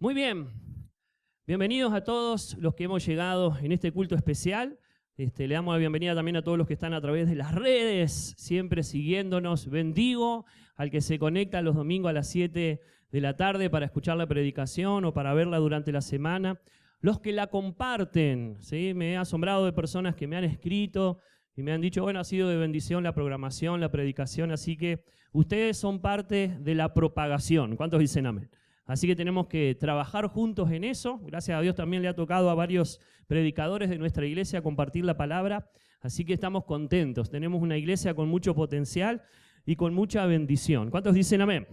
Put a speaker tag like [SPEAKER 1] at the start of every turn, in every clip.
[SPEAKER 1] Muy bien, bienvenidos a todos los que hemos llegado en este culto especial. Le damos la bienvenida también a todos los que están a través de las redes, siempre siguiéndonos. Bendigo al que se conecta los domingos a las 7 de la tarde para escuchar la predicación o para verla durante la semana. Los que la comparten, ¿sí? Me he asombrado de personas que me han escrito y me han dicho, bueno, ha sido de bendición la programación, la predicación, así que ustedes son parte de la propagación. ¿Cuántos dicen amén? Así que tenemos que trabajar juntos en eso. Gracias a Dios también le ha tocado a varios predicadores de nuestra iglesia compartir la palabra. Así que estamos contentos. Tenemos una iglesia con mucho potencial y con mucha bendición. ¿Cuántos dicen amén?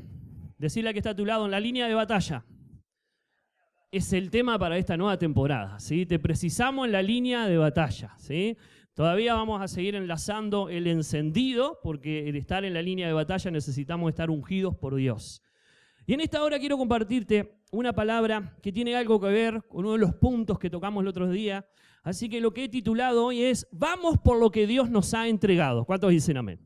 [SPEAKER 1] Decirle a que está a tu lado, en la línea de batalla. Es el tema para esta nueva temporada, ¿sí? Te precisamos en la línea de batalla, ¿sí? Todavía vamos a seguir enlazando el encendido, porque el estar en la línea de batalla necesitamos estar ungidos por Dios. Y en esta hora quiero compartirte una palabra que tiene algo que ver con uno de los puntos que tocamos el otro día. Así que lo que he titulado hoy es, vamos por lo que Dios nos ha entregado. ¿Cuántos dicen amén?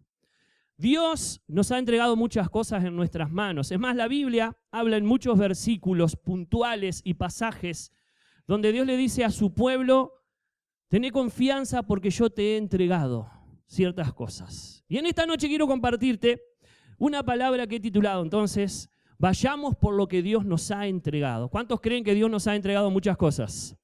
[SPEAKER 1] Dios nos ha entregado muchas cosas en nuestras manos. Es más, la Biblia habla en muchos versículos puntuales y pasajes donde Dios le dice a su pueblo, tené confianza porque yo te he entregado ciertas cosas. Y en esta noche quiero compartirte una palabra que he titulado entonces, vayamos por lo que Dios nos ha entregado. ¿Cuántos creen que Dios nos ha entregado muchas cosas?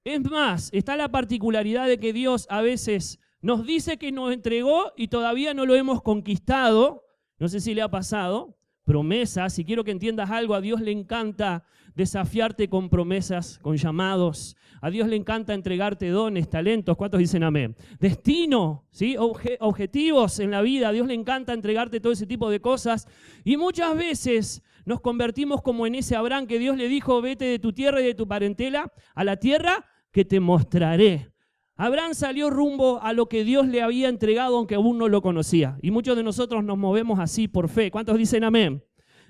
[SPEAKER 1] Es más, está la particularidad de que Dios a veces nos dice que nos entregó y todavía no lo hemos conquistado. No sé si le ha pasado. Promesas, si quiero que entiendas algo, a Dios le encanta desafiarte con promesas, con llamados. A Dios le encanta entregarte dones, talentos. ¿Cuántos dicen amén? Destino, ¿sí? Objetivos en la vida. A Dios le encanta entregarte todo ese tipo de cosas. Y muchas veces nos convertimos como en ese Abraham que Dios le dijo, vete de tu tierra y de tu parentela a la tierra que te mostraré. Abraham salió rumbo a lo que Dios le había entregado aunque aún no lo conocía. Y muchos de nosotros nos movemos así por fe. ¿Cuántos dicen amén?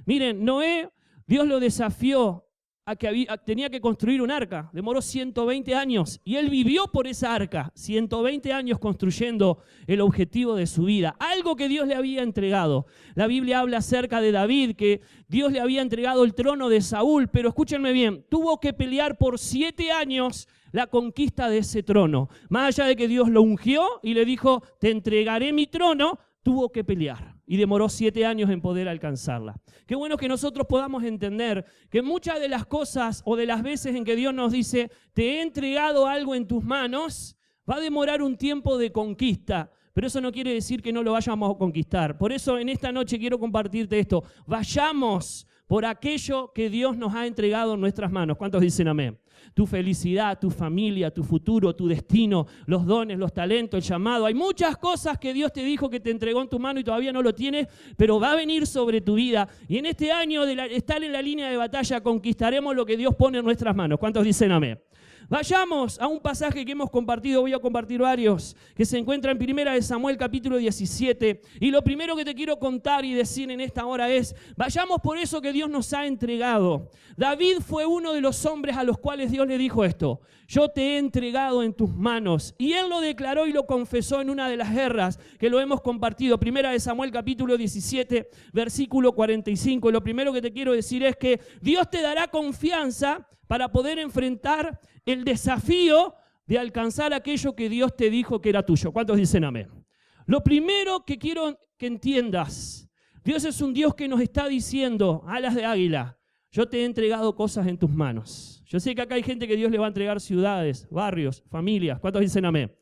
[SPEAKER 1] Miren, Noé, Dios lo desafió a que tenía que construir un arca. Demoró 120 años y él vivió por esa arca. 120 años construyendo el objetivo de su vida. Algo que Dios le había entregado. La Biblia habla acerca de David, que Dios le había entregado el trono de Saúl. Pero escúchenme bien, tuvo que pelear por 7 años la conquista de ese trono. Más allá de que Dios lo ungió y le dijo, te entregaré mi trono, tuvo que pelear. Y demoró 7 años en poder alcanzarla. Qué bueno que nosotros podamos entender que muchas de las cosas o de las veces en que Dios nos dice, te he entregado algo en tus manos, va a demorar un tiempo de conquista. Pero eso no quiere decir que no lo vayamos a conquistar. Por eso en esta noche quiero compartirte esto. Vayamos por aquello que Dios nos ha entregado en nuestras manos. ¿Cuántos dicen amén? Tu felicidad, tu familia, tu futuro, tu destino, los dones, los talentos, el llamado. Hay muchas cosas que Dios te dijo que te entregó en tu mano y todavía no lo tienes, pero va a venir sobre tu vida. Y en este año de estar en la línea de batalla conquistaremos lo que Dios pone en nuestras manos. ¿Cuántos dicen amén? Vayamos a un pasaje que hemos compartido, voy a compartir varios, que se encuentra en 1 Samuel capítulo 17. Y lo primero que te quiero contar y decir en esta hora es, vayamos por eso que Dios nos ha entregado. David fue uno de los hombres a los cuales Dios le dijo esto, yo te he entregado en tus manos. Y él lo declaró y lo confesó en una de las guerras que lo hemos compartido. 1 Samuel capítulo 17, versículo 45. Y lo primero que te quiero decir es que Dios te dará confianza para poder enfrentar el desafío de alcanzar aquello que Dios te dijo que era tuyo. ¿Cuántos dicen amén? Lo primero que quiero que entiendas, Dios es un Dios que nos está diciendo, alas de águila, yo te he entregado cosas en tus manos. Yo sé que acá hay gente que Dios le va a entregar ciudades, barrios, familias. ¿Cuántos dicen amén?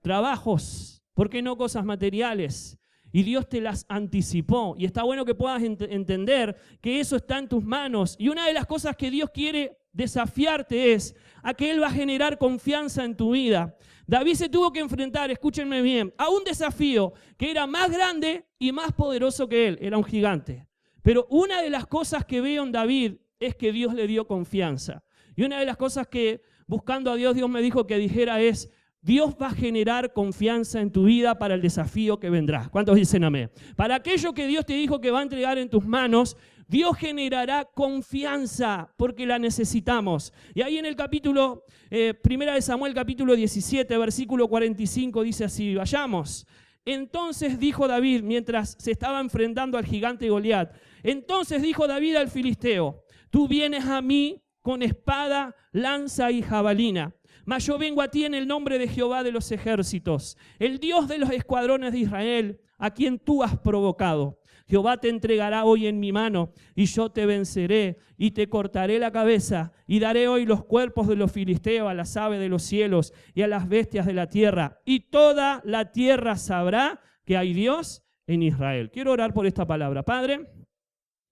[SPEAKER 1] Trabajos, ¿por qué no cosas materiales? Y Dios te las anticipó. Y está bueno que puedas entender que eso está en tus manos. Y una de las cosas que Dios quiere desafiarte es a que Él va a generar confianza en tu vida. David se tuvo que enfrentar, escúchenme bien, a un desafío que era más grande y más poderoso que él. Era un gigante. Pero una de las cosas que veo en David es que Dios le dio confianza. Y una de las cosas que buscando a Dios, Dios me dijo que dijera es, Dios va a generar confianza en tu vida para el desafío que vendrá. ¿Cuántos dicen amén? Para aquello que Dios te dijo que va a entregar en tus manos, Dios generará confianza porque la necesitamos. Y ahí en el capítulo, 1 Samuel capítulo 17, versículo 45, dice así, vayamos. Entonces dijo David, mientras se estaba enfrentando al gigante Goliat, entonces dijo David al filisteo, tú vienes a mí con espada, lanza y jabalina. Mas yo vengo a ti en el nombre de Jehová de los ejércitos, el Dios de los escuadrones de Israel, a quien tú has provocado. Jehová te entregará hoy en mi mano, y yo te venceré, y te cortaré la cabeza, y daré hoy los cuerpos de los filisteos a las aves de los cielos, y a las bestias de la tierra, y toda la tierra sabrá que hay Dios en Israel. Quiero orar por esta palabra. Padre,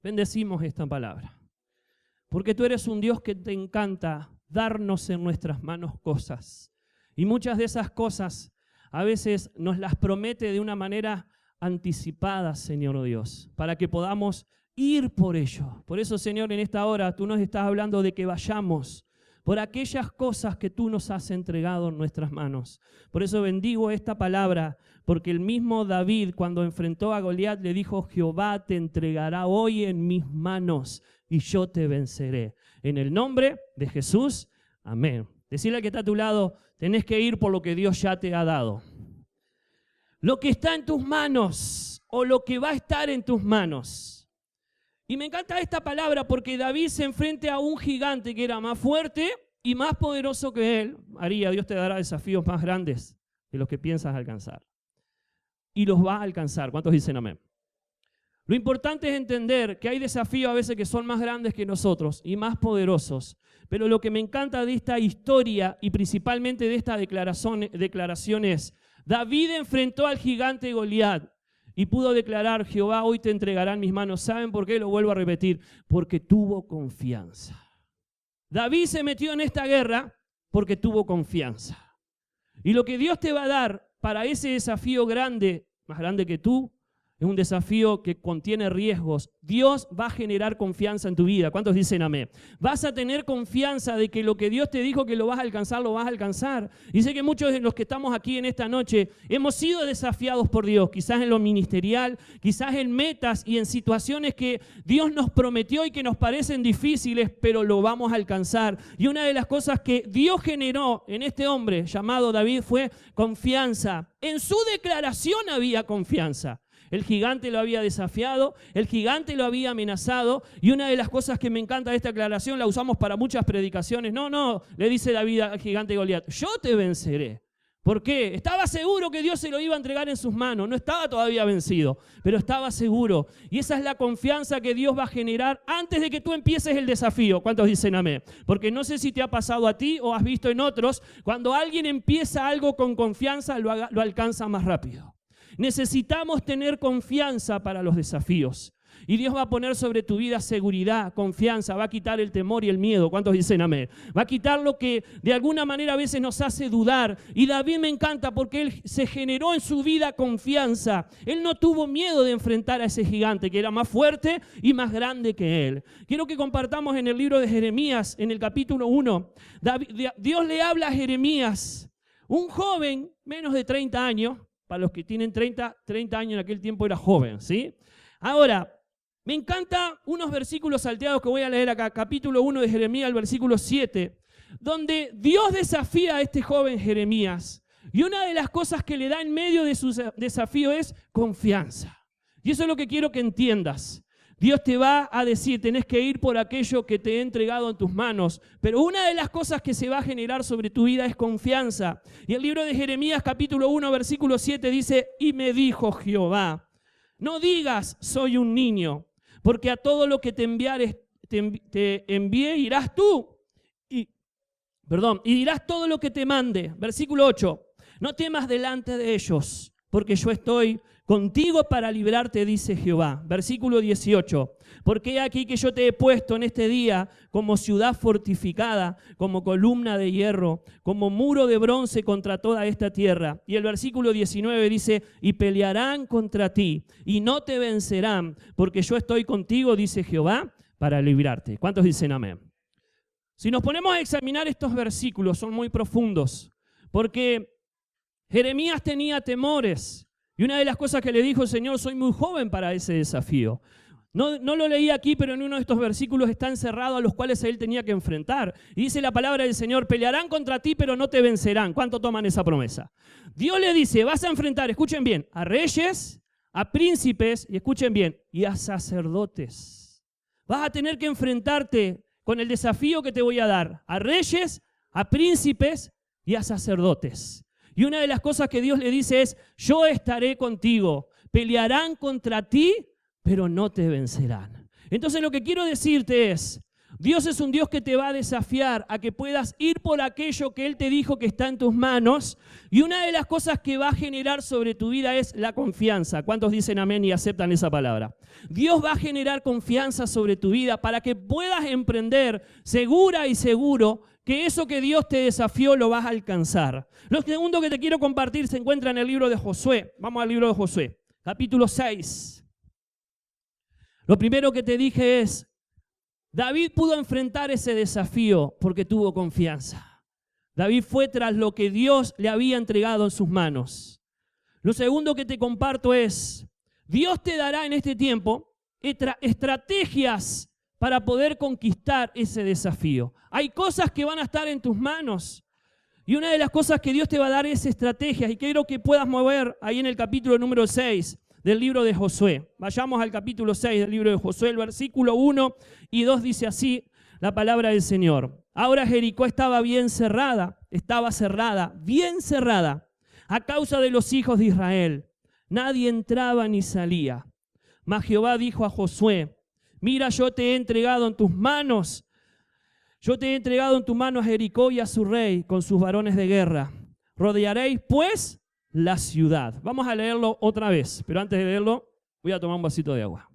[SPEAKER 1] bendecimos esta palabra, porque tú eres un Dios que te encanta darnos en nuestras manos cosas. Y muchas de esas cosas a veces nos las promete de una manera anticipada, Señor Dios, para que podamos ir por ello. Por eso, Señor, en esta hora tú nos estás hablando de que vayamos por aquellas cosas que tú nos has entregado en nuestras manos. Por eso bendigo esta palabra, porque el mismo David, cuando enfrentó a Goliat, le dijo: Jehová te entregará hoy en mis manos y yo te venceré. En el nombre de Jesús, amén. Decirle al que está a tu lado: tenés que ir por lo que Dios ya te ha dado. Lo que está en tus manos o lo que va a estar en tus manos. Y me encanta esta palabra porque David se enfrenta a un gigante que era más fuerte y más poderoso que él. María, Dios te dará desafíos más grandes de los que piensas alcanzar. Y los va a alcanzar. ¿Cuántos dicen amén? Lo importante es entender que hay desafíos a veces que son más grandes que nosotros y más poderosos. Pero lo que me encanta de esta historia y principalmente de esta declaración es: David enfrentó al gigante Goliat y pudo declarar: Jehová hoy te entregará en mis manos. ¿Saben por qué? Lo vuelvo a repetir: porque tuvo confianza. David se metió en esta guerra porque tuvo confianza. Y lo que Dios te va a dar para ese desafío grande, más grande que tú, es un desafío que contiene riesgos. Dios va a generar confianza en tu vida. ¿Cuántos dicen amén? Vas a tener confianza de que lo que Dios te dijo que lo vas a alcanzar, lo vas a alcanzar. Y sé que muchos de los que estamos aquí en esta noche hemos sido desafiados por Dios, quizás en lo ministerial, quizás en metas y en situaciones que Dios nos prometió y que nos parecen difíciles, pero lo vamos a alcanzar. Y una de las cosas que Dios generó en este hombre llamado David fue confianza. En su declaración había confianza. El gigante lo había desafiado, el gigante lo había amenazado, y una de las cosas que me encanta de esta aclaración, la usamos para muchas predicaciones. No, le dice David al gigante Goliat: yo te venceré. ¿Por qué? Estaba seguro que Dios se lo iba a entregar en sus manos, no estaba todavía vencido, pero estaba seguro. Y esa es la confianza que Dios va a generar antes de que tú empieces el desafío. ¿Cuántos dicen amén? Porque no sé si te ha pasado a ti o has visto en otros, cuando alguien empieza algo con confianza, lo alcanza más rápido. Necesitamos tener confianza para los desafíos. Y Dios va a poner sobre tu vida seguridad, confianza, va a quitar el temor y el miedo. ¿Cuántos dicen amén? Va a quitar lo que de alguna manera a veces nos hace dudar. Y David me encanta porque él se generó en su vida confianza. Él no tuvo miedo de enfrentar a ese gigante que era más fuerte y más grande que él. Quiero que compartamos en el libro de Jeremías, en el capítulo 1. Dios le habla a Jeremías, un joven, menos de 30 años. Para los que tienen 30 años en aquel tiempo era joven, ¿sí? Ahora, me encantan unos versículos salteados que voy a leer acá, capítulo 1 de Jeremías, el versículo 7, donde Dios desafía a este joven Jeremías. Y una de las cosas que le da en medio de su desafío es confianza. Y eso es lo que quiero que entiendas. Dios te va a decir: tenés que ir por aquello que te he entregado en tus manos. Pero una de las cosas que se va a generar sobre tu vida es confianza. Y el libro de Jeremías, capítulo 1, versículo 7, dice: y me dijo Jehová, no digas soy un niño, porque a todo lo que te envié irás tú. Y dirás todo lo que te mande. Versículo 8, no temas delante de ellos, porque yo estoy contigo para librarte, dice Jehová. Versículo 18. Porque he aquí que yo te he puesto en este día como ciudad fortificada, como columna de hierro, como muro de bronce contra toda esta tierra. Y el versículo 19 dice: y pelearán contra ti, y no te vencerán, porque yo estoy contigo, dice Jehová, para librarte. ¿Cuántos dicen amén? Si nos ponemos a examinar estos versículos, son muy profundos, porque Jeremías tenía temores. Y una de las cosas que le dijo el Señor: soy muy joven para ese desafío. No lo leí aquí, pero en uno de estos versículos está encerrado a los cuales él tenía que enfrentar. Y dice la palabra del Señor: pelearán contra ti, pero no te vencerán. ¿Cuánto toman esa promesa? Dios le dice: vas a enfrentar, escuchen bien, a reyes, a príncipes, y escuchen bien, y a sacerdotes. Vas a tener que enfrentarte con el desafío que te voy a dar a reyes, a príncipes y a sacerdotes. Y una de las cosas que Dios le dice es, yo estaré contigo, pelearán contra ti, pero no te vencerán. Entonces lo que quiero decirte es, Dios es un Dios que te va a desafiar a que puedas ir por aquello que Él te dijo que está en tus manos. Y una de las cosas que va a generar sobre tu vida es la confianza. ¿Cuántos dicen amén y aceptan esa palabra? Dios va a generar confianza sobre tu vida para que puedas emprender segura y seguro que eso que Dios te desafió lo vas a alcanzar. Lo segundo que te quiero compartir se encuentra en el libro de Josué. Vamos al libro de Josué, capítulo 6. Lo primero que te dije es, David pudo enfrentar ese desafío porque tuvo confianza. David fue tras lo que Dios le había entregado en sus manos. Lo segundo que te comparto es, Dios te dará en este tiempo estrategias para poder conquistar ese desafío. Hay cosas que van a estar en tus manos y una de las cosas que Dios te va a dar es estrategias y quiero que puedas mover ahí en el capítulo número 6 del libro de Josué. Vayamos al capítulo 6 del libro de Josué, el versículo 1 y 2 dice así la palabra del Señor. Ahora Jericó estaba cerrada, bien cerrada, a causa de los hijos de Israel. Nadie entraba ni salía. Mas Jehová dijo a Josué, mira, yo te he entregado en tus manos. Yo te he entregado en tu mano a Jericó y a su rey con sus varones de guerra. Rodearéis, pues, la ciudad. Vamos a leerlo otra vez, pero antes de leerlo, voy a tomar un vasito de agua.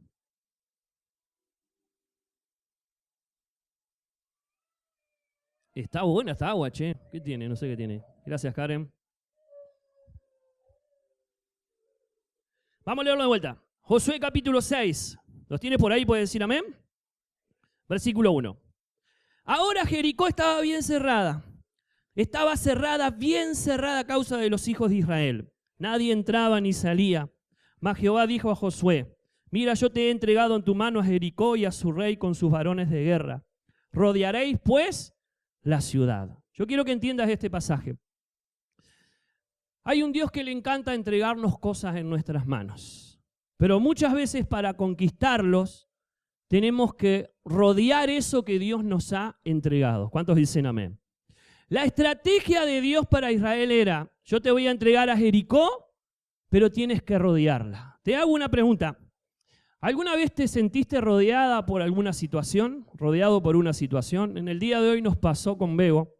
[SPEAKER 1] Está buena esta agua, che. ¿Qué tiene? No sé qué tiene. Gracias, Karen. Vamos a leerlo de vuelta. Josué capítulo 6. ¿Los tiene por ahí? ¿Puede decir amén? Versículo 1. Ahora Jericó estaba bien cerrada. Estaba cerrada, bien cerrada a causa de los hijos de Israel. Nadie entraba ni salía. Mas Jehová dijo a Josué, mira, yo te he entregado en tu mano a Jericó y a su rey con sus varones de guerra. Rodearéis, pues, la ciudad. Yo quiero que entiendas este pasaje. Hay un Dios que le encanta entregarnos cosas en nuestras manos. Pero muchas veces para conquistarlos tenemos que rodear eso que Dios nos ha entregado. ¿Cuántos dicen amén? La estrategia de Dios para Israel era, yo te voy a entregar a Jericó, pero tienes que rodearla. Te hago una pregunta. ¿Alguna vez te sentiste rodeada por alguna situación? ¿Rodeado por una situación? En el día de hoy nos pasó con Bego.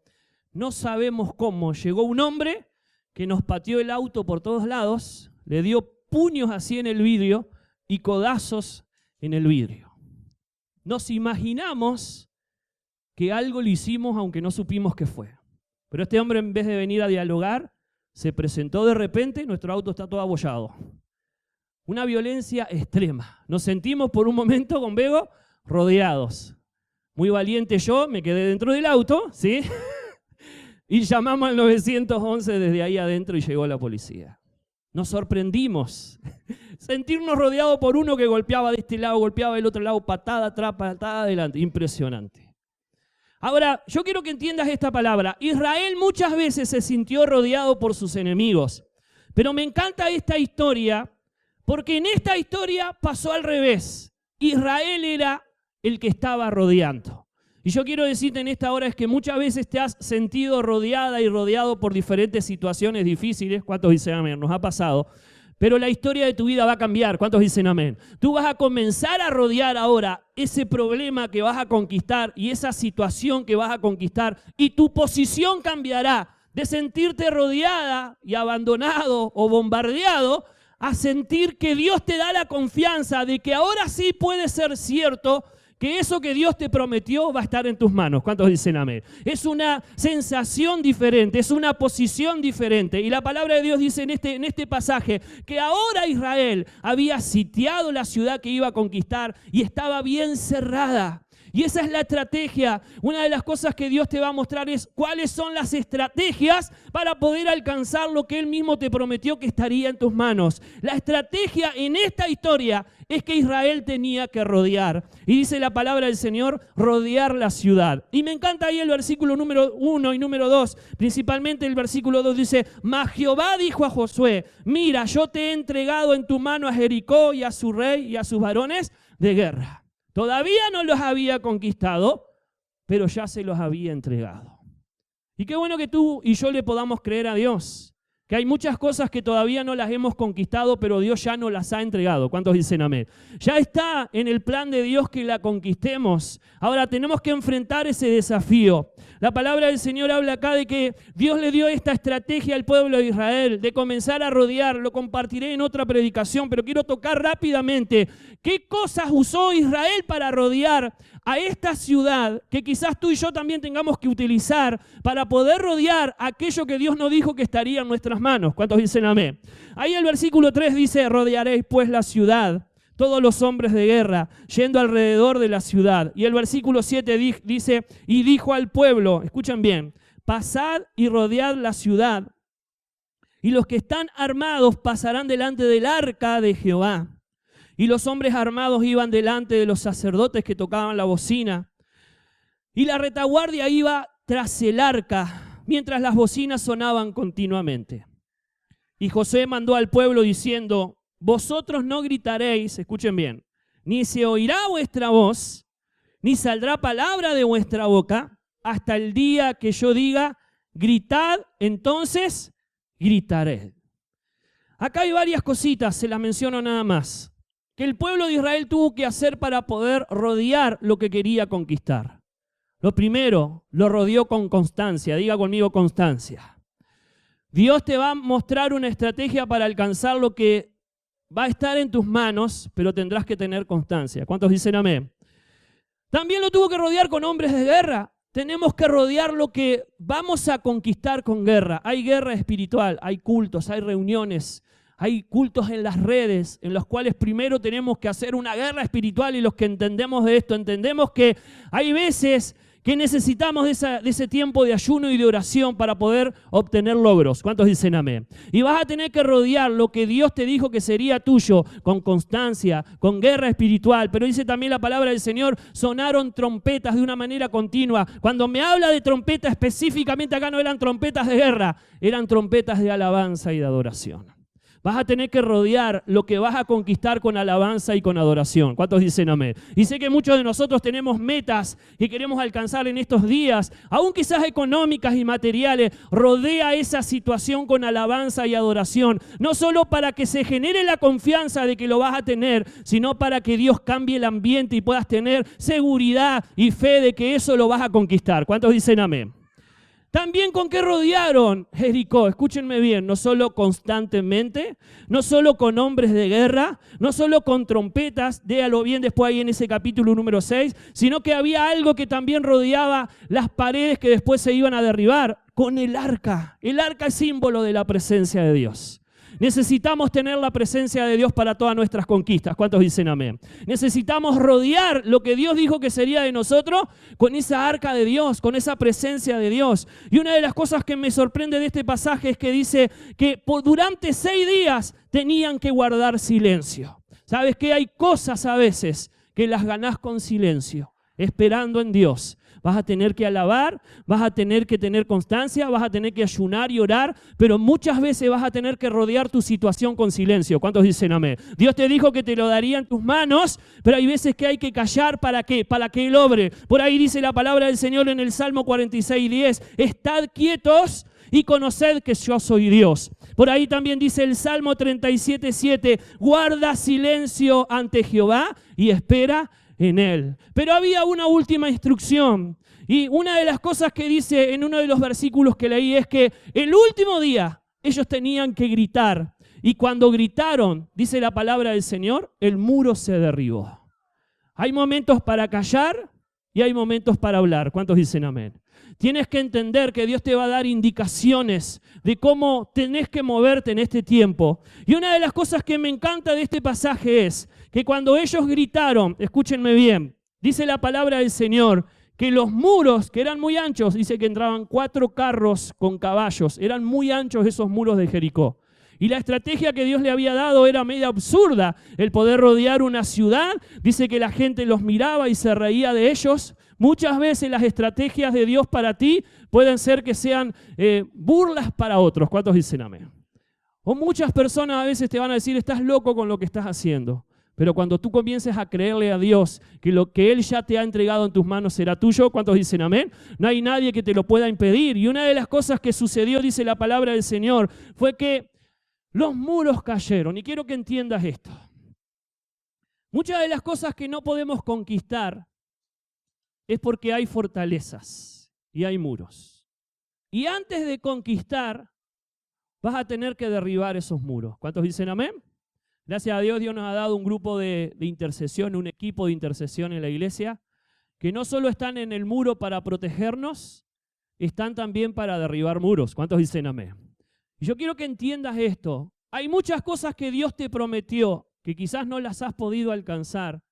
[SPEAKER 1] No sabemos cómo. Llegó un hombre que nos pateó el auto por todos lados, le dio puños así en el vidrio y codazos en el vidrio. Nos imaginamos que algo le hicimos aunque no supimos qué fue. Pero este hombre, en vez de venir a dialogar, se presentó de repente y nuestro auto está todo abollado. Una violencia extrema. Nos sentimos por un momento con Bego rodeados. Muy valiente yo, me quedé dentro del auto, ¿sí? Y llamamos al 911 desde ahí adentro y llegó la policía. Nos sorprendimos. Sentirnos rodeados por uno que golpeaba de este lado, golpeaba del otro lado, patada atrás, patada adelante. Impresionante. Ahora, yo quiero que entiendas esta palabra. Israel muchas veces se sintió rodeado por sus enemigos. Pero me encanta esta historia porque en esta historia pasó al revés. Israel era el que estaba rodeando. Y yo quiero decirte en esta hora es que muchas veces te has sentido rodeada y rodeado por diferentes situaciones difíciles. ¿Cuántos dicen amén? Nos ha pasado. Pero la historia de tu vida va a cambiar. ¿Cuántos dicen amén? Tú vas a comenzar a rodear ahora ese problema que vas a conquistar y esa situación que vas a conquistar. Y tu posición cambiará de sentirte rodeada y abandonado o bombardeado a sentir que Dios te da la confianza de que ahora sí puede ser cierto que eso que Dios te prometió va a estar en tus manos. ¿Cuántos dicen amén? Es una sensación diferente, es una posición diferente. Y la palabra de Dios dice en este pasaje que ahora Israel había sitiado la ciudad que iba a conquistar y estaba bien cerrada. Y esa es la estrategia. Una de las cosas que Dios te va a mostrar es cuáles son las estrategias para poder alcanzar lo que Él mismo te prometió que estaría en tus manos. La estrategia en esta historia es que Israel tenía que rodear. Y dice la palabra del Señor, rodear la ciudad. Y me encanta ahí el versículo número 1 y número 2. Principalmente el versículo 2 dice, mas Jehová dijo a Josué, mira, yo te he entregado en tu mano a Jericó y a su rey y a sus varones de guerra. Todavía no los había conquistado, pero ya se los había entregado. Y qué bueno que tú y yo le podamos creer a Dios, que hay muchas cosas que todavía no las hemos conquistado, pero Dios ya nos las ha entregado. ¿Cuántos dicen amén? Ya está en el plan de Dios que la conquistemos. Ahora tenemos que enfrentar ese desafío. La palabra del Señor habla acá de que Dios le dio esta estrategia al pueblo de Israel, de comenzar a rodear. Lo compartiré en otra predicación, pero quiero tocar rápidamente qué cosas usó Israel para rodear a esta ciudad, que quizás tú y yo también tengamos que utilizar para poder rodear aquello que Dios nos dijo que estaría en nuestras manos. ¿Cuántos dicen amén? Ahí el versículo 3 dice: rodearéis pues la ciudad, todos los hombres de guerra, yendo alrededor de la ciudad. Y el versículo 7 dice: y dijo al pueblo, escuchen bien, pasad y rodead la ciudad, y los que están armados pasarán delante del arca de Jehová. Y los hombres armados iban delante de los sacerdotes que tocaban la bocina. Y la retaguardia iba tras el arca, mientras las bocinas sonaban continuamente. Y Josué mandó al pueblo diciendo: vosotros no gritaréis, escuchen bien, ni se oirá vuestra voz, ni saldrá palabra de vuestra boca, hasta el día que yo diga: gritad, entonces gritaré. Acá hay varias cositas, se las menciono nada más, que el pueblo de Israel tuvo que hacer para poder rodear lo que quería conquistar. Lo primero, lo rodeó con constancia. Diga conmigo: constancia. Dios te va a mostrar una estrategia para alcanzar lo que va a estar en tus manos, pero tendrás que tener constancia. ¿Cuántos dicen amén? También lo tuvo que rodear con hombres de guerra. Tenemos que rodear lo que vamos a conquistar con guerra. Hay guerra espiritual, hay cultos, hay reuniones, hay cultos en las redes en los cuales primero tenemos que hacer una guerra espiritual, y los que entendemos de esto, entendemos que hay veces que necesitamos de ese tiempo de ayuno y de oración para poder obtener logros. ¿Cuántos dicen amén? Y vas a tener que rodear lo que Dios te dijo que sería tuyo con constancia, con guerra espiritual. Pero dice también la palabra del Señor: sonaron trompetas de una manera continua. Cuando me habla de trompeta específicamente, acá no eran trompetas de guerra, eran trompetas de alabanza y de adoración. Vas a tener que rodear lo que vas a conquistar con alabanza y con adoración. ¿Cuántos dicen amén? Y sé que muchos de nosotros tenemos metas que queremos alcanzar en estos días, aún quizás económicas y materiales. Rodea esa situación con alabanza y adoración, no solo para que se genere la confianza de que lo vas a tener, sino para que Dios cambie el ambiente y puedas tener seguridad y fe de que eso lo vas a conquistar. ¿Cuántos dicen amén? También con qué rodearon Jericó, escúchenme bien, no solo constantemente, no solo con hombres de guerra, no solo con trompetas, léalo bien después ahí en ese capítulo número 6, sino que había algo que también rodeaba las paredes que después se iban a derribar, con el arca. El arca es símbolo de la presencia de Dios. Necesitamos tener la presencia de Dios para todas nuestras conquistas. ¿Cuántos dicen amén? Necesitamos rodear lo que Dios dijo que sería de nosotros con esa arca de Dios, con esa presencia de Dios. Y una de las cosas que me sorprende de este pasaje es que dice que durante 6 días tenían que guardar silencio. ¿Sabes qué? Hay cosas a veces que las ganás con silencio, esperando en Dios. Vas a tener que alabar, vas a tener que tener constancia, vas a tener que ayunar y orar, pero muchas veces vas a tener que rodear tu situación con silencio. ¿Cuántos dicen amén? Dios te dijo que te lo daría en tus manos, pero hay veces que hay que callar. ¿Para qué? Para que Él obre. Por ahí dice la palabra del Señor en el Salmo 46:10, estad quietos y conoced que yo soy Dios. Por ahí también dice el Salmo 37:7, guarda silencio ante Jehová y espera en Él. Pero había una última instrucción, y una de las cosas que dice en uno de los versículos que leí es que el último día ellos tenían que gritar, y cuando gritaron, dice la palabra del Señor, el muro se derribó. Hay momentos para callar y hay momentos para hablar. ¿Cuántos dicen amén? Tienes que entender que Dios te va a dar indicaciones de cómo tenés que moverte en este tiempo. Y una de las cosas que me encanta de este pasaje es que cuando ellos gritaron, escúchenme bien, dice la palabra del Señor, que los muros, que eran muy anchos, dice que entraban 4 carros con caballos, eran muy anchos esos muros de Jericó. Y la estrategia que Dios le había dado era media absurda, el poder rodear una ciudad. Dice que la gente los miraba y se reía de ellos. Muchas veces las estrategias de Dios para ti pueden ser que sean burlas para otros. ¿Cuántos dicen amén? O muchas personas a veces te van a decir, estás loco con lo que estás haciendo. Pero cuando tú comiences a creerle a Dios que lo que Él ya te ha entregado en tus manos será tuyo, ¿cuántos dicen amén? No hay nadie que te lo pueda impedir. Y una de las cosas que sucedió, dice la palabra del Señor, fue que los muros cayeron. Y quiero que entiendas esto. Muchas de las cosas que no podemos conquistar es porque hay fortalezas y hay muros. Y antes de conquistar, vas a tener que derribar esos muros. ¿Cuántos dicen amén? Gracias a Dios, Dios nos ha dado un grupo de intercesión, un equipo de intercesión en la iglesia, que no solo están en el muro para protegernos, están también para derribar muros. ¿Cuántos dicen amén? Y yo quiero que entiendas esto. Hay muchas cosas que Dios te prometió, que quizás no las has podido alcanzar,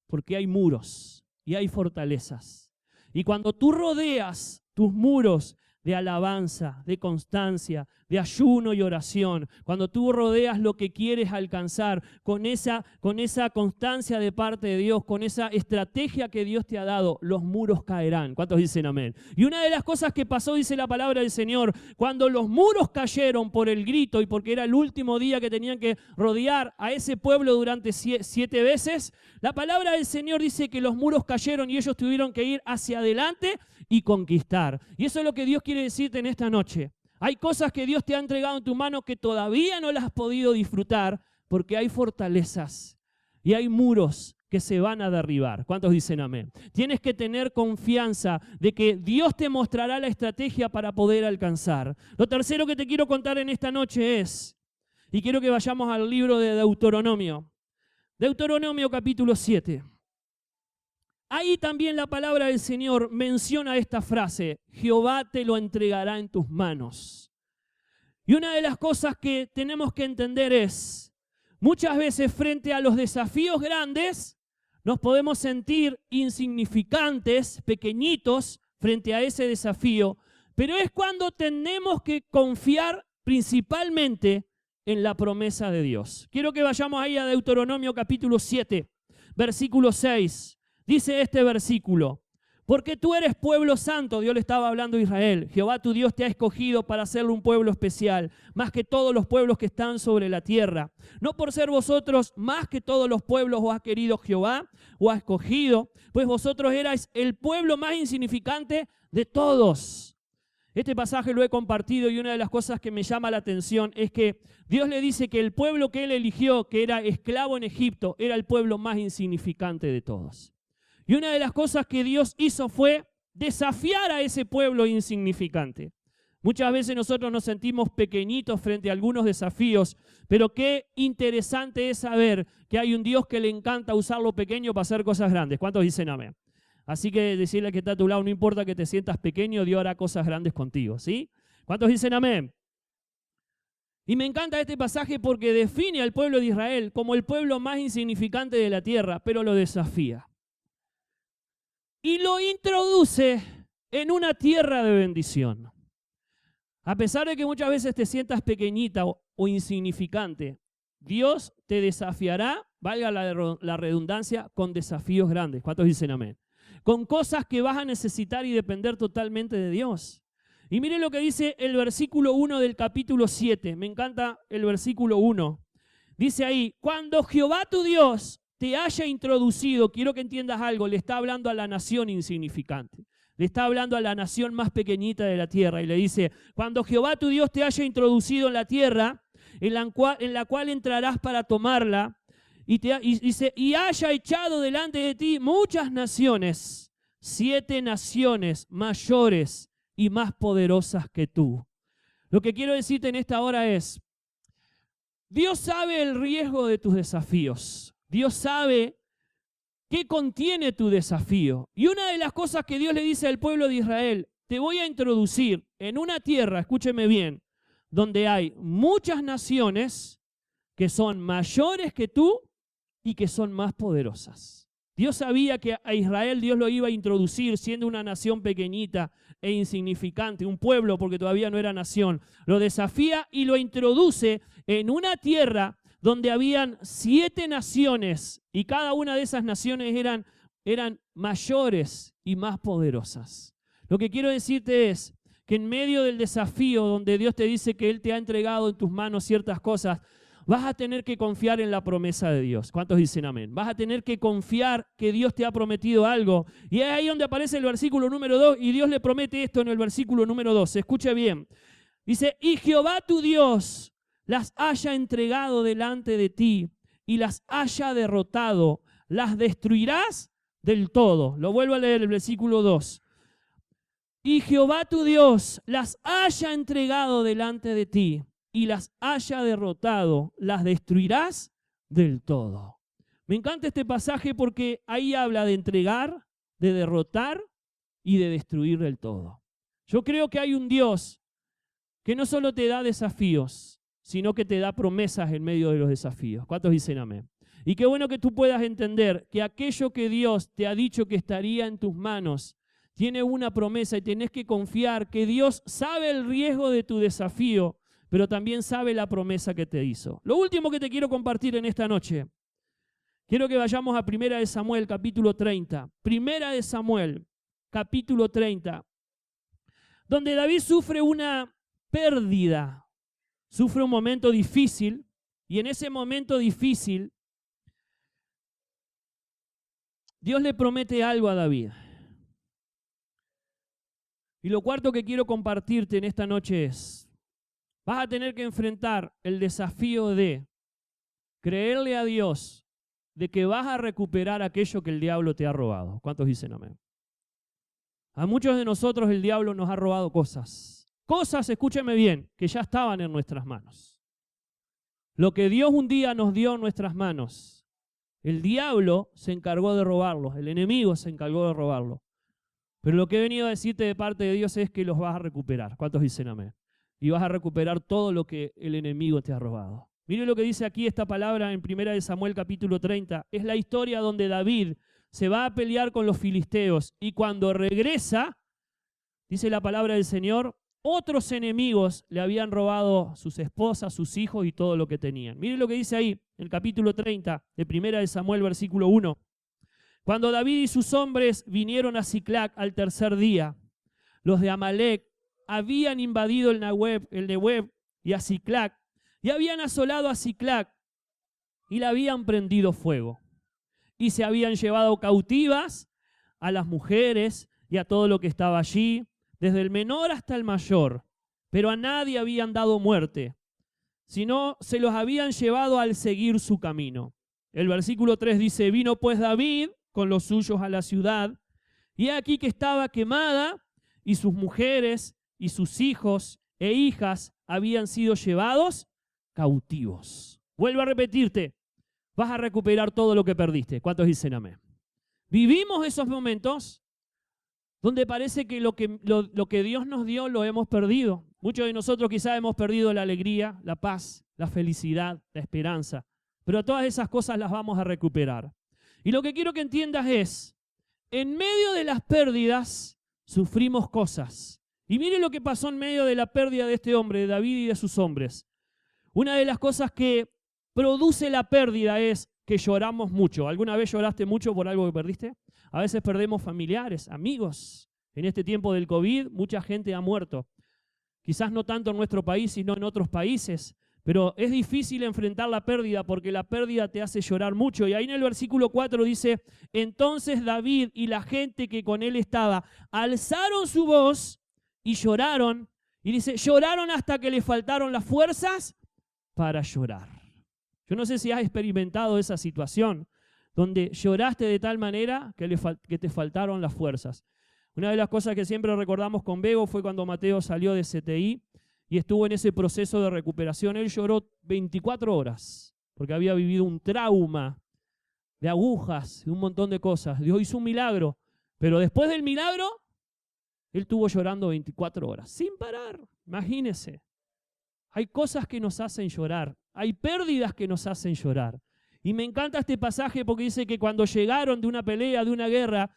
[SPEAKER 1] porque hay muros y hay fortalezas. Y cuando tú rodeas tus muros de alabanza, de constancia, de ayuno y oración, cuando tú rodeas lo que quieres alcanzar con esa constancia de parte de Dios, con esa estrategia que Dios te ha dado, los muros caerán. ¿Cuántos dicen amén? Y una de las cosas que pasó, dice la palabra del Señor, cuando los muros cayeron por el grito y porque era el último día que tenían que rodear a ese pueblo durante 7 veces, la palabra del Señor dice que los muros cayeron y ellos tuvieron que ir hacia adelante y conquistar. Y eso es lo que Dios quiere decirte en esta noche. Hay cosas que Dios te ha entregado en tu mano que todavía no las has podido disfrutar porque hay fortalezas y hay muros que se van a derribar. ¿Cuántos dicen amén? Tienes que tener confianza de que Dios te mostrará la estrategia para poder alcanzar. Lo tercero que te quiero contar en esta noche es, y quiero que vayamos al libro de Deuteronomio. Deuteronomio capítulo 7. Ahí también la palabra del Señor menciona esta frase: Jehová te lo entregará en tus manos. Y una de las cosas que tenemos que entender es, muchas veces frente a los desafíos grandes, nos podemos sentir insignificantes, pequeñitos, frente a ese desafío, pero es cuando tenemos que confiar principalmente en la promesa de Dios. Quiero que vayamos ahí a Deuteronomio capítulo 7, versículo 6. Dice este versículo: porque tú eres pueblo santo, Dios le estaba hablando a Israel. Jehová tu Dios te ha escogido para hacerle un pueblo especial, más que todos los pueblos que están sobre la tierra. No por ser vosotros más que todos los pueblos os ha querido Jehová, o ha escogido, pues vosotros erais el pueblo más insignificante de todos. Este pasaje lo he compartido y una de las cosas que me llama la atención es que Dios le dice que el pueblo que él eligió, que era esclavo en Egipto, era el pueblo más insignificante de todos. Y una de las cosas que Dios hizo fue desafiar a ese pueblo insignificante. Muchas veces nosotros nos sentimos pequeñitos frente a algunos desafíos, pero qué interesante es saber que hay un Dios que le encanta usar lo pequeño para hacer cosas grandes. ¿Cuántos dicen amén? Así que decirle al que está a tu lado, no importa que te sientas pequeño, Dios hará cosas grandes contigo, ¿sí? ¿Cuántos dicen amén? Y me encanta este pasaje porque define al pueblo de Israel como el pueblo más insignificante de la tierra, pero lo desafía. Y lo introduce en una tierra de bendición. A pesar de que muchas veces te sientas pequeñita o insignificante, Dios te desafiará, valga la redundancia, con desafíos grandes. ¿Cuántos dicen amén? Con cosas que vas a necesitar y depender totalmente de Dios. Y mire lo que dice el versículo 1 del capítulo 7. Me encanta el versículo 1. Dice ahí: cuando Jehová tu Dios te haya introducido, quiero que entiendas algo, le está hablando a la nación insignificante. Le está hablando a la nación más pequeñita de la tierra y le dice: cuando Jehová tu Dios te haya introducido en la tierra, en la cual entrarás para tomarla, y haya echado delante de ti muchas naciones, 7 naciones mayores y más poderosas que tú. Lo que quiero decirte en esta hora es, Dios sabe el riesgo de tus desafíos. Dios sabe qué contiene tu desafío. Y una de las cosas que Dios le dice al pueblo de Israel: te voy a introducir en una tierra, escúcheme bien, donde hay muchas naciones que son mayores que tú y que son más poderosas. Dios sabía que a Israel Dios lo iba a introducir siendo una nación pequeñita e insignificante, un pueblo porque todavía no era nación. Lo desafía y lo introduce en una tierra donde habían 7 naciones y cada una de esas naciones eran mayores y más poderosas. Lo que quiero decirte es que en medio del desafío donde Dios te dice que Él te ha entregado en tus manos ciertas cosas, vas a tener que confiar en la promesa de Dios. ¿Cuántos dicen amén? Vas a tener que confiar que Dios te ha prometido algo. Y es ahí donde aparece el versículo número 2, y Dios le promete esto en el versículo número 2. Escuche bien. Dice, y Jehová tu Dios las haya entregado delante de ti y las haya derrotado, las destruirás del todo. Lo vuelvo a leer el versículo 2. Y Jehová tu Dios las haya entregado delante de ti y las haya derrotado, las destruirás del todo. Me encanta este pasaje porque ahí habla de entregar, de derrotar y de destruir del todo. Yo creo que hay un Dios que no solo te da desafíos, sino que te da promesas en medio de los desafíos. ¿Cuántos dicen amén? Y qué bueno que tú puedas entender que aquello que Dios te ha dicho que estaría en tus manos, tiene una promesa y tenés que confiar que Dios sabe el riesgo de tu desafío, pero también sabe la promesa que te hizo. Lo último que te quiero compartir en esta noche, quiero que vayamos a 1 de Samuel, capítulo 30. 1 de Samuel, capítulo 30, donde David sufre una pérdida, sufre un momento difícil, y en ese momento difícil, Dios le promete algo a David. Y lo cuarto que quiero compartirte en esta noche es, vas a tener que enfrentar el desafío de creerle a Dios de que vas a recuperar aquello que el diablo te ha robado. ¿Cuántos dicen amén? A muchos de nosotros el diablo nos ha robado cosas. Cosas, escúcheme bien, que ya estaban en nuestras manos. Lo que Dios un día nos dio en nuestras manos, el diablo se encargó de robarlo, el enemigo se encargó de robarlo. Pero lo que he venido a decirte de parte de Dios es que los vas a recuperar. ¿Cuántos dicen amén? Y vas a recuperar todo lo que el enemigo te ha robado. Mire lo que dice aquí esta palabra en 1 de Samuel capítulo 30. Es la historia donde David se va a pelear con los filisteos y cuando regresa, dice la palabra del Señor, otros enemigos le habían robado sus esposas, sus hijos y todo lo que tenían. Mire lo que dice ahí, en el capítulo 30 de 1 de Samuel, versículo 1. Cuando David y sus hombres vinieron a Siclac al tercer día, los de Amalec habían invadido el Neguev y a Siclac, y habían asolado a Siclac y le habían prendido fuego. Y se habían llevado cautivas a las mujeres y a todo lo que estaba allí, desde el menor hasta el mayor, pero a nadie habían dado muerte, sino se los habían llevado al seguir su camino. El versículo 3 dice, vino pues David con los suyos a la ciudad, y he aquí que estaba quemada, y sus mujeres y sus hijos e hijas habían sido llevados cautivos. Vuelvo a repetirte, vas a recuperar todo lo que perdiste. ¿Cuántos dicen amén? Vivimos esos momentos donde parece que lo que Dios nos dio lo hemos perdido. Muchos de nosotros quizás hemos perdido la alegría, la paz, la felicidad, la esperanza, pero todas esas cosas las vamos a recuperar. Y lo que quiero que entiendas es, en medio de las pérdidas, sufrimos cosas. Y mire lo que pasó en medio de la pérdida de este hombre, de David y de sus hombres. Una de las cosas que produce la pérdida es que lloramos mucho. ¿Alguna vez lloraste mucho por algo que perdiste? A veces perdemos familiares, amigos. En este tiempo del COVID, mucha gente ha muerto. Quizás no tanto en nuestro país, sino en otros países. Pero es difícil enfrentar la pérdida porque la pérdida te hace llorar mucho. Y ahí en el versículo 4 dice, entonces David y la gente que con él estaba alzaron su voz y lloraron. Y dice, lloraron hasta que le faltaron las fuerzas para llorar. Yo no sé si has experimentado esa situación donde lloraste de tal manera que te faltaron las fuerzas. Una de las cosas que siempre recordamos con Bego fue cuando Mateo salió de CTI y estuvo en ese proceso de recuperación. Él lloró 24 horas porque había vivido un trauma de agujas, de un montón de cosas. Dios hizo un milagro, pero después del milagro, él estuvo llorando 24 horas, sin parar. Imagínense. Hay cosas que nos hacen llorar, hay pérdidas que nos hacen llorar. Y me encanta este pasaje porque dice que cuando llegaron de una pelea, de una guerra,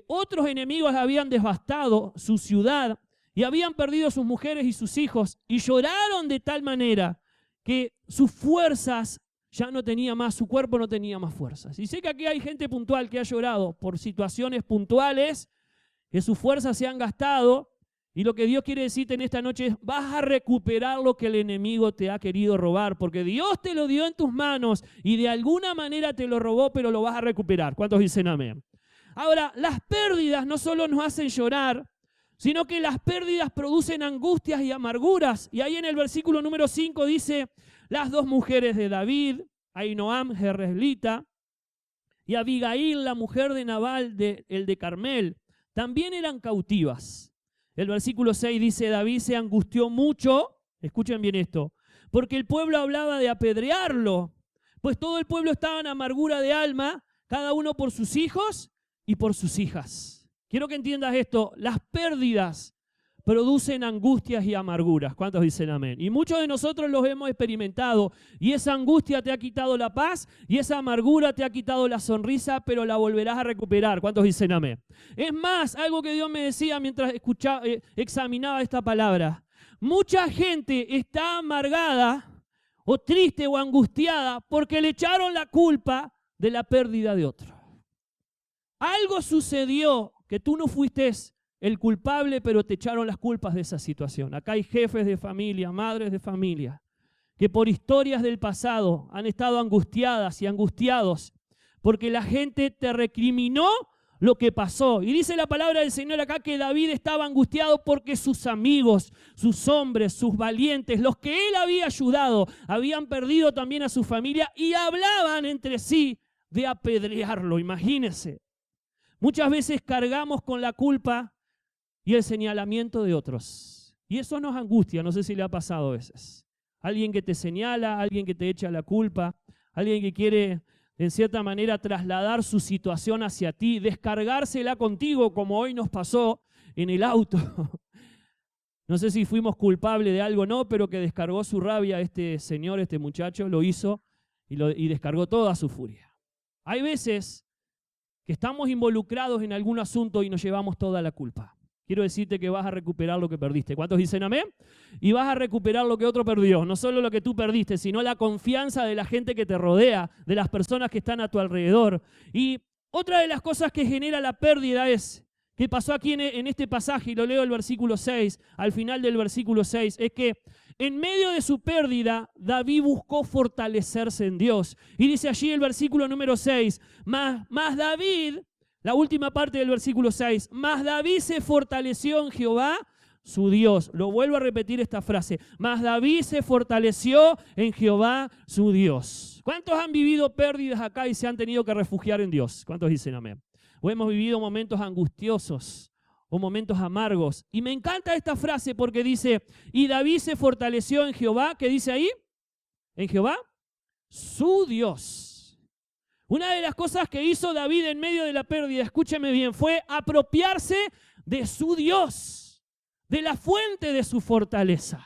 [SPEAKER 1] otros enemigos habían devastado su ciudad y habían perdido sus mujeres y sus hijos y lloraron de tal manera que sus fuerzas ya no tenía más, su cuerpo no tenía más fuerzas. Y sé que aquí hay gente puntual que ha llorado por situaciones puntuales, que sus fuerzas se han gastado Y lo que Dios quiere decirte en esta noche es, vas a recuperar lo que el enemigo te ha querido robar, porque Dios te lo dio en tus manos y de alguna manera te lo robó, pero lo vas a recuperar. ¿Cuántos dicen amén? Ahora, las pérdidas no solo nos hacen llorar, sino que las pérdidas producen angustias y amarguras. Y ahí en el versículo número 5 dice, las dos mujeres de David, Ahinoam, jezreelita, y Abigail, la mujer de Nabal, el de Carmel, también eran cautivas. El versículo 6 dice, David se angustió mucho, escuchen bien esto, porque el pueblo hablaba de apedrearlo, pues todo el pueblo estaba en amargura de alma, cada uno por sus hijos y por sus hijas. Quiero que entiendas esto, las pérdidas producen angustias y amarguras. ¿Cuántos dicen amén? Y muchos de nosotros los hemos experimentado y esa angustia te ha quitado la paz y esa amargura te ha quitado la sonrisa, pero la volverás a recuperar. ¿Cuántos dicen amén? Es más, algo que Dios me decía mientras examinaba esta palabra. Mucha gente está amargada o triste o angustiada porque le echaron la culpa de la pérdida de otro. Algo sucedió que tú no fuiste el culpable, pero te echaron las culpas de esa situación. Acá hay jefes de familia, madres de familia, que por historias del pasado han estado angustiadas y angustiados porque la gente te recriminó lo que pasó. Y dice la palabra del Señor acá que David estaba angustiado porque sus amigos, sus hombres, sus valientes, los que él había ayudado, habían perdido también a su familia y hablaban entre sí de apedrearlo. Imagínense. Muchas veces cargamos con la culpa y el señalamiento de otros. Y eso nos angustia, no sé si le ha pasado a veces. Alguien que te señala, alguien que te echa la culpa, alguien que quiere, en cierta manera, trasladar su situación hacia ti, descargársela contigo, como hoy nos pasó en el auto. No sé si fuimos culpables de algo o no, pero que descargó su rabia este señor, este muchacho, lo hizo y descargó toda su furia. Hay veces que estamos involucrados en algún asunto y nos llevamos toda la culpa. Quiero decirte que vas a recuperar lo que perdiste. ¿Cuántos dicen amén? Y vas a recuperar lo que otro perdió. No solo lo que tú perdiste, sino la confianza de la gente que te rodea, de las personas que están a tu alrededor. Y otra de las cosas que genera la pérdida es, que pasó aquí en este pasaje, y lo leo el versículo 6, al final del versículo 6, es que en medio de su pérdida, David buscó fortalecerse en Dios. Y dice allí el versículo número 6, más David... La última parte del versículo 6, mas David se fortaleció en Jehová, su Dios. Lo vuelvo a repetir esta frase, mas David se fortaleció en Jehová, su Dios. ¿Cuántos han vivido pérdidas acá y se han tenido que refugiar en Dios? ¿Cuántos dicen amén? O hemos vivido momentos angustiosos o momentos amargos. Y me encanta esta frase porque dice, y David se fortaleció en Jehová, ¿qué dice ahí? En Jehová, su Dios. Una de las cosas que hizo David en medio de la pérdida, escúcheme bien, fue apropiarse de su Dios, de la fuente de su fortaleza.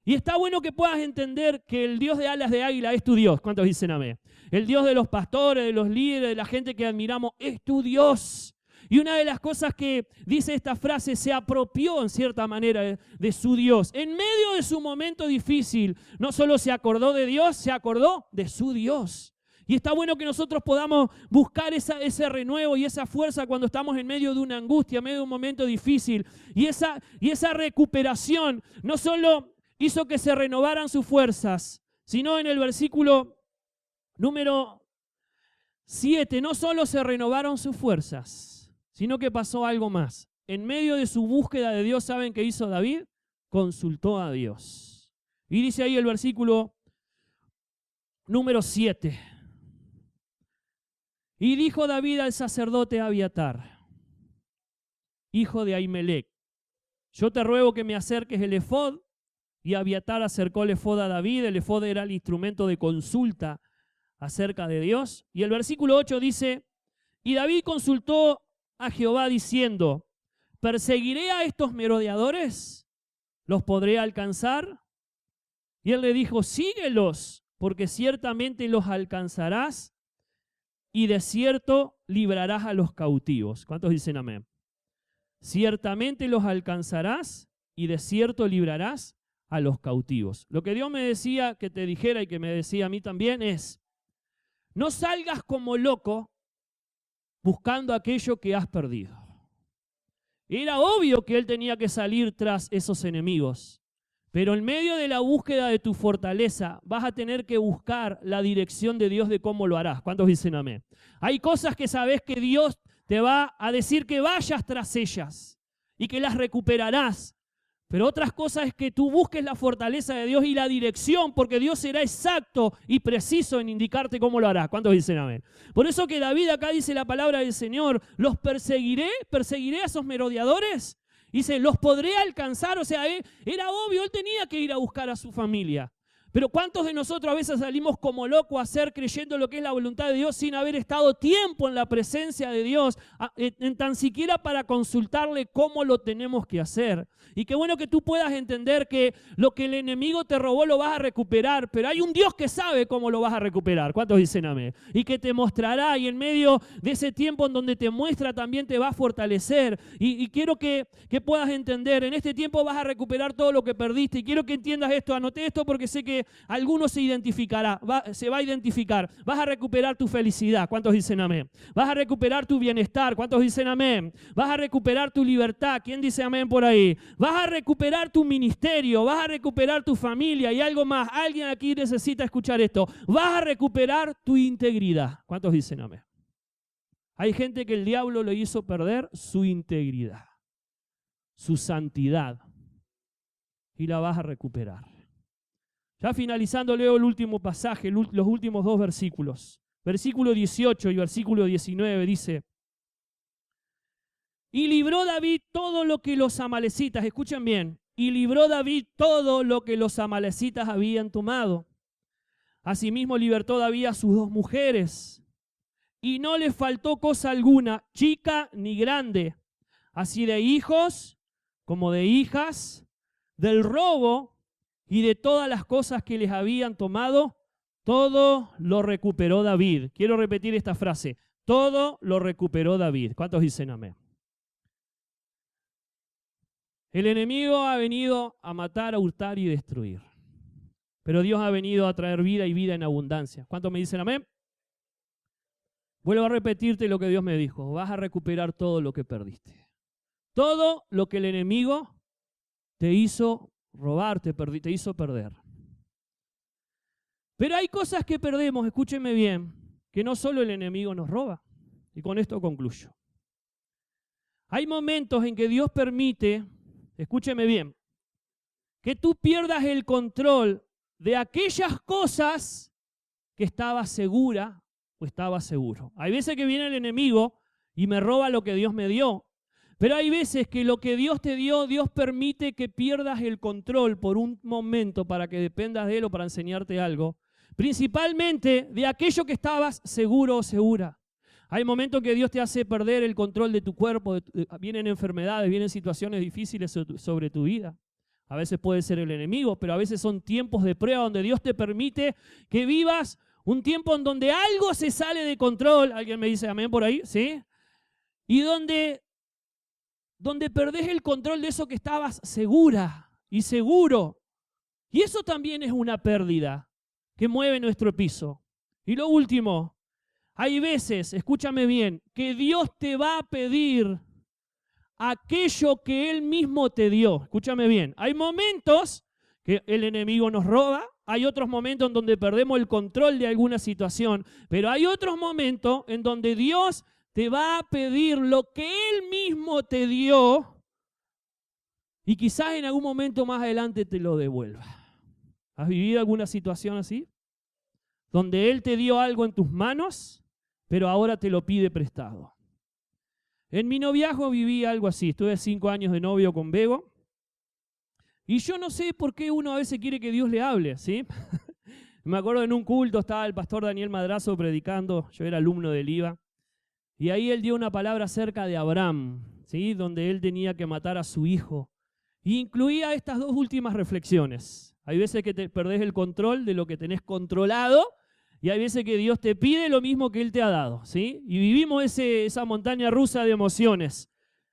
[SPEAKER 1] Y está bueno que puedas entender que el Dios de alas de águila es tu Dios. ¿Cuántos dicen amén? El Dios de los pastores, de los líderes, de la gente que admiramos, es tu Dios. Y una de las cosas que dice esta frase, se apropió en cierta manera de su Dios. En medio de su momento difícil, no solo se acordó de Dios, se acordó de su Dios. Y está bueno que nosotros podamos buscar ese renuevo y esa fuerza cuando estamos en medio de una angustia, en medio de un momento difícil. Y esa recuperación no solo hizo que se renovaran sus fuerzas, sino en el versículo número 7, no solo se renovaron sus fuerzas, sino que pasó algo más. En medio de su búsqueda de Dios, ¿saben qué hizo David? Consultó a Dios. Y dice ahí el versículo número 7. Y dijo David al sacerdote Abiatar, hijo de Ahimelech, yo te ruego que me acerques el efod. Y Abiatar acercó el efod a David. El efod era el instrumento de consulta acerca de Dios. Y el versículo 8 dice, y David consultó a Jehová diciendo, ¿perseguiré a estos merodeadores? ¿Los podré alcanzar? Y él le dijo, síguelos, porque ciertamente los alcanzarás. Y de cierto librarás a los cautivos. ¿Cuántos dicen amén? Ciertamente los alcanzarás y de cierto librarás a los cautivos. Lo que Dios me decía que te dijera y que me decía a mí también es, no salgas como loco buscando aquello que has perdido. Era obvio que él tenía que salir tras esos enemigos. Pero en medio de la búsqueda de tu fortaleza, vas a tener que buscar la dirección de Dios de cómo lo harás. ¿Cuántos dicen amén? Hay cosas que sabes que Dios te va a decir que vayas tras ellas y que las recuperarás. Pero otras cosas es que tú busques la fortaleza de Dios y la dirección, porque Dios será exacto y preciso en indicarte cómo lo hará. ¿Cuántos dicen amén? Por eso que David acá dice la palabra del Señor, los perseguiré a esos merodeadores. Dice, los podré alcanzar. O sea, era obvio, él tenía que ir a buscar a su familia. Pero ¿cuántos de nosotros a veces salimos como locos a hacer creyendo lo que es la voluntad de Dios sin haber estado tiempo en la presencia de Dios, en tan siquiera para consultarle cómo lo tenemos que hacer? Y qué bueno que tú puedas entender que lo que el enemigo te robó lo vas a recuperar, pero hay un Dios que sabe cómo lo vas a recuperar. ¿Cuántos dicen amén? Y que te mostrará, y en medio de ese tiempo en donde te muestra también te va a fortalecer. Y quiero que puedas entender, en este tiempo vas a recuperar todo lo que perdiste. Y quiero que entiendas esto, anoté esto porque sé que alguno se identificará, se va a identificar. Vas a recuperar tu felicidad. ¿Cuántos dicen amén? Vas a recuperar tu bienestar. ¿Cuántos dicen amén? Vas a recuperar tu libertad. ¿Quién dice amén por ahí? Vas a recuperar tu ministerio. Vas a recuperar tu familia. Y algo más, alguien aquí necesita escuchar esto. Vas a recuperar tu integridad. ¿Cuántos dicen amén? Hay gente que el diablo le hizo perder su integridad, su santidad. Y la vas a recuperar. Ya finalizando, leo el último pasaje, los últimos dos versículos. Versículo 18 y versículo 19 dice: y libró David todo lo que los amalecitas, escuchen bien, y libró David todo lo que los amalecitas habían tomado. Asimismo libertó David a sus dos mujeres, y no le faltó cosa alguna, chica ni grande, así de hijos como de hijas, del robo y de todas las cosas que les habían tomado, todo lo recuperó David. Quiero repetir esta frase, todo lo recuperó David. ¿Cuántos dicen amén? El enemigo ha venido a matar, a hurtar y destruir. Pero Dios ha venido a traer vida y vida en abundancia. ¿Cuántos me dicen amén? Vuelvo a repetirte lo que Dios me dijo. Vas a recuperar todo lo que perdiste. Todo lo que el enemigo te hizo robar, te hizo perder. Pero hay cosas que perdemos, escúchenme bien, que no solo el enemigo nos roba. Y con esto concluyo. Hay momentos en que Dios permite, escúcheme bien, que tú pierdas el control de aquellas cosas que estabas segura o estabas seguro. Hay veces que viene el enemigo y me roba lo que Dios me dio. Pero hay veces que lo que Dios te dio, Dios permite que pierdas el control por un momento para que dependas de Él o para enseñarte algo. Principalmente de aquello que estabas seguro o segura. Hay momentos que Dios te hace perder el control de tu cuerpo, vienen enfermedades, vienen situaciones difíciles sobre tu vida. A veces puede ser el enemigo, pero a veces son tiempos de prueba donde Dios te permite que vivas un tiempo en donde algo se sale de control. ¿Alguien me dice amén por ahí? ¿Sí? Y donde perdés el control de eso que estabas segura y seguro. Y eso también es una pérdida que mueve nuestro piso. Y lo último, hay veces, escúchame bien, que Dios te va a pedir aquello que Él mismo te dio. Escúchame bien, hay momentos que el enemigo nos roba, hay otros momentos en donde perdemos el control de alguna situación, pero hay otros momentos en donde Dios te va a pedir lo que Él mismo te dio y quizás en algún momento más adelante te lo devuelva. ¿Has vivido alguna situación así? Donde Él te dio algo en tus manos, pero ahora te lo pide prestado. En mi noviazgo viví algo así. Estuve 5 años de novio con Bego. Y yo no sé por qué uno a veces quiere que Dios le hable, ¿sí? Me acuerdo en un culto estaba el pastor Daniel Madrazo predicando. Yo era alumno del IVA. Y ahí él dio una palabra acerca de Abraham, ¿sí? Donde él tenía que matar a su hijo. Y incluía estas dos últimas reflexiones. Hay veces que te perdés el control de lo que tenés controlado y hay veces que Dios te pide lo mismo que Él te ha dado, ¿sí? Y vivimos esa montaña rusa de emociones.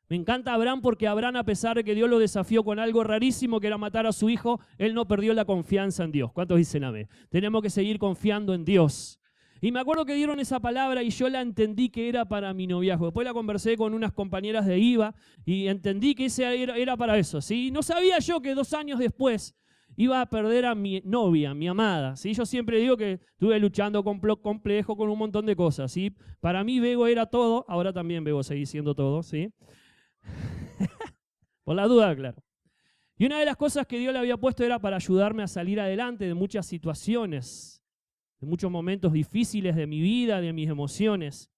[SPEAKER 1] Me encanta Abraham porque Abraham, a pesar de que Dios lo desafió con algo rarísimo que era matar a su hijo, él no perdió la confianza en Dios. ¿Cuántos dicen amén? Tenemos que seguir confiando en Dios. Y me acuerdo que dieron esa palabra y yo la entendí que era para mi noviazgo. Después la conversé con unas compañeras de IVA y entendí que era para eso, ¿sí? No sabía yo que 2 años después iba a perder a mi novia, mi amada, ¿sí? Yo siempre digo que estuve luchando con complejo, con un montón de cosas, ¿sí? Para mí Bego era todo, ahora también Bego sigue siendo todo, ¿sí? Por la duda, claro. Y una de las cosas que Dios le había puesto era para ayudarme a salir adelante de muchas situaciones, de muchos momentos difíciles de mi vida, de mis emociones.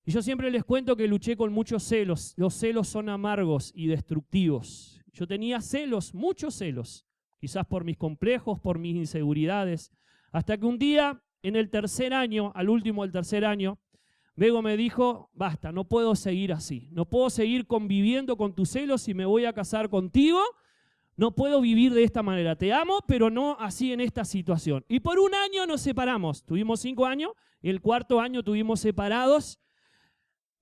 [SPEAKER 1] Y yo siempre les cuento que luché con muchos celos. Los celos son amargos y destructivos. Yo tenía celos, muchos celos, quizás por mis complejos, por mis inseguridades, hasta que un día, en el tercer año, al último del tercer año, Bego me dijo, basta, no puedo seguir así, no puedo seguir conviviendo con tus celos si me voy a casar contigo, no puedo vivir de esta manera, te amo, pero no así en esta situación. Y por 1 año nos separamos, tuvimos 5 años, y el 4.º año tuvimos separados,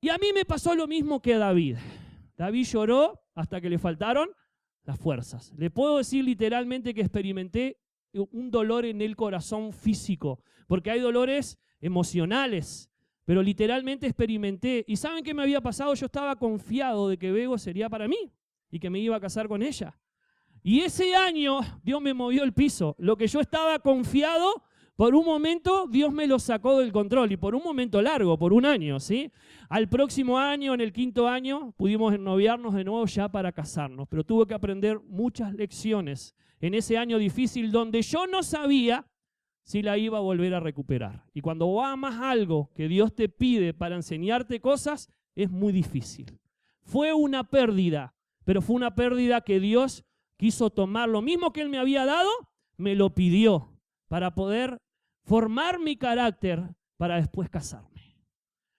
[SPEAKER 1] y a mí me pasó lo mismo que a David. David lloró hasta que le faltaron las fuerzas. Le puedo decir literalmente que experimenté un dolor en el corazón físico, porque hay dolores emocionales, pero literalmente experimenté. ¿Y saben qué me había pasado? Yo estaba confiado de que Bego sería para mí y que me iba a casar con ella. Y ese año Dios me movió el piso. Lo que yo estaba confiado, por un momento Dios me lo sacó del control. Y por un momento largo, por 1 año, ¿sí? Al próximo año, en el 5.º año, pudimos ennoviarnos de nuevo ya para casarnos. Pero tuve que aprender muchas lecciones en ese año difícil donde yo no sabía si la iba a volver a recuperar. Y cuando amas algo que Dios te pide para enseñarte cosas, es muy difícil. Fue una pérdida, pero fue una pérdida que Dios quiso tomar. Lo mismo que Él me había dado, me lo pidió para poder formar mi carácter para después casarme.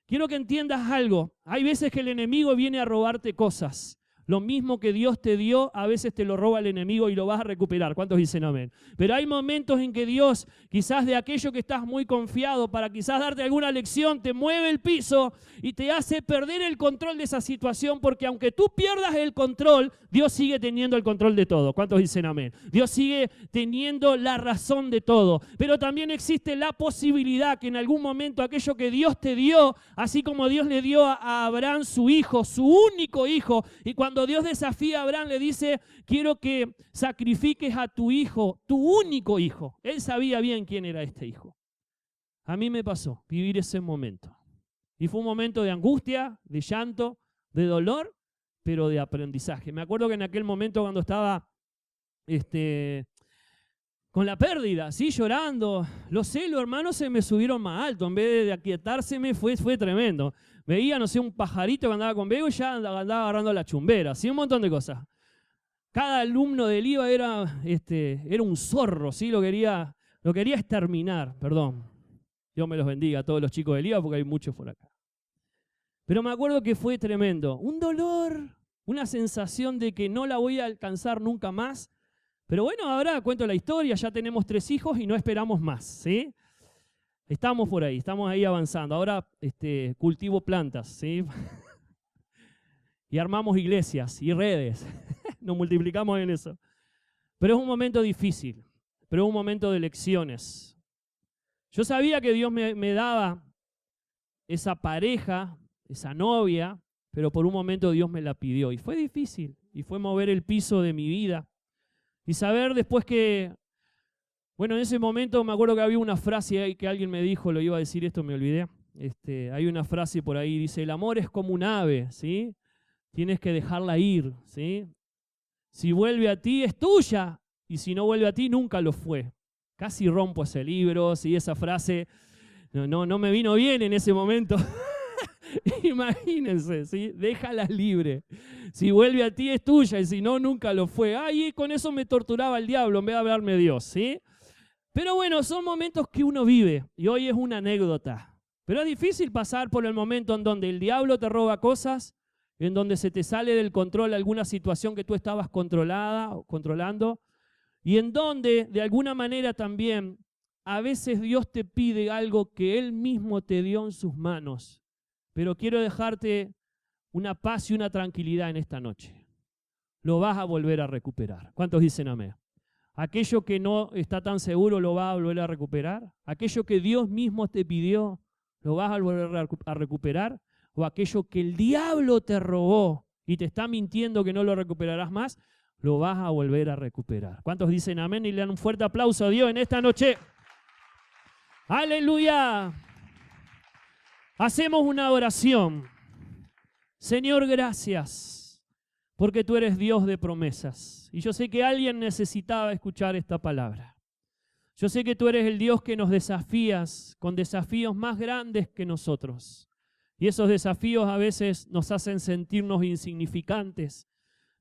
[SPEAKER 1] Quiero que entiendas algo. Hay veces que el enemigo viene a robarte cosas. Lo mismo que Dios te dio, a veces te lo roba el enemigo y lo vas a recuperar. ¿Cuántos dicen amén? Pero hay momentos en que Dios, quizás de aquello que estás muy confiado, para quizás darte alguna lección, te mueve el piso y te hace perder el control de esa situación, porque aunque tú pierdas el control, Dios sigue teniendo el control de todo. ¿Cuántos dicen amén? Dios sigue teniendo la razón de todo. Pero también existe la posibilidad que en algún momento aquello que Dios te dio, así como Dios le dio a Abraham su hijo, su único hijo, y cuando Dios desafía a Abraham, le dice, quiero que sacrifiques a tu hijo, tu único hijo. Él sabía bien quién era este hijo. A mí me pasó vivir ese momento. Y fue un momento de angustia, de llanto, de dolor, pero de aprendizaje. Me acuerdo que en aquel momento cuando estaba con la pérdida, ¿sí? Llorando, los celos, hermanos, se me subieron más alto. En vez de aquietárseme, fue tremendo. Veía, no sé, un pajarito que andaba con Bego y ya andaba agarrando la chumbera, ¿sí? Un montón de cosas. Cada alumno del IVA era un zorro, ¿sí? Lo quería exterminar, perdón. Dios me los bendiga a todos los chicos del IVA porque hay muchos por acá. Pero me acuerdo que fue tremendo. Un dolor, una sensación de que no la voy a alcanzar nunca más. Pero bueno, ahora cuento la historia, ya tenemos 3 hijos y no esperamos más, ¿sí? Estamos por ahí, estamos ahí avanzando. Ahora cultivo plantas, ¿sí? Y armamos iglesias y redes. Nos multiplicamos en eso. Pero es un momento difícil, pero es un momento de lecciones. Yo sabía que Dios me daba esa pareja, esa novia, pero por un momento Dios me la pidió. Y fue difícil, y fue mover el piso de mi vida. Y saber después que, bueno, en ese momento me acuerdo que había una frase ahí que alguien me dijo, lo iba a decir esto, me olvidé. Hay una frase por ahí, dice, el amor es como un ave, ¿sí? Tienes que dejarla ir, ¿sí? Si vuelve a ti es tuya, y si no vuelve a ti nunca lo fue. Casi rompo ese libro, ¿sí? Esa frase no me vino bien en ese momento. Imagínense, ¿sí? Déjala libre. Si vuelve a ti es tuya y si no, nunca lo fue. Ay, con eso me torturaba el diablo en vez de hablarme Dios, ¿sí? Pero bueno, son momentos que uno vive y hoy es una anécdota. Pero es difícil pasar por el momento en donde el diablo te roba cosas, en donde se te sale del control alguna situación que tú estabas controlando y en donde de alguna manera también a veces Dios te pide algo que Él mismo te dio en sus manos. Pero quiero dejarte una paz y una tranquilidad en esta noche. Lo vas a volver a recuperar. ¿Cuántos dicen amén? Aquello que no está tan seguro lo vas a volver a recuperar. Aquello que Dios mismo te pidió, lo vas a volver a recuperar. O aquello que el diablo te robó y te está mintiendo que no lo recuperarás más, lo vas a volver a recuperar. ¿Cuántos dicen amén y le dan un fuerte aplauso a Dios en esta noche? ¡Aleluya! Hacemos una oración. Señor, gracias, porque tú eres Dios de promesas. Y yo sé que alguien necesitaba escuchar esta palabra. Yo sé que tú eres el Dios que nos desafías con desafíos más grandes que nosotros. Y esos desafíos a veces nos hacen sentirnos insignificantes.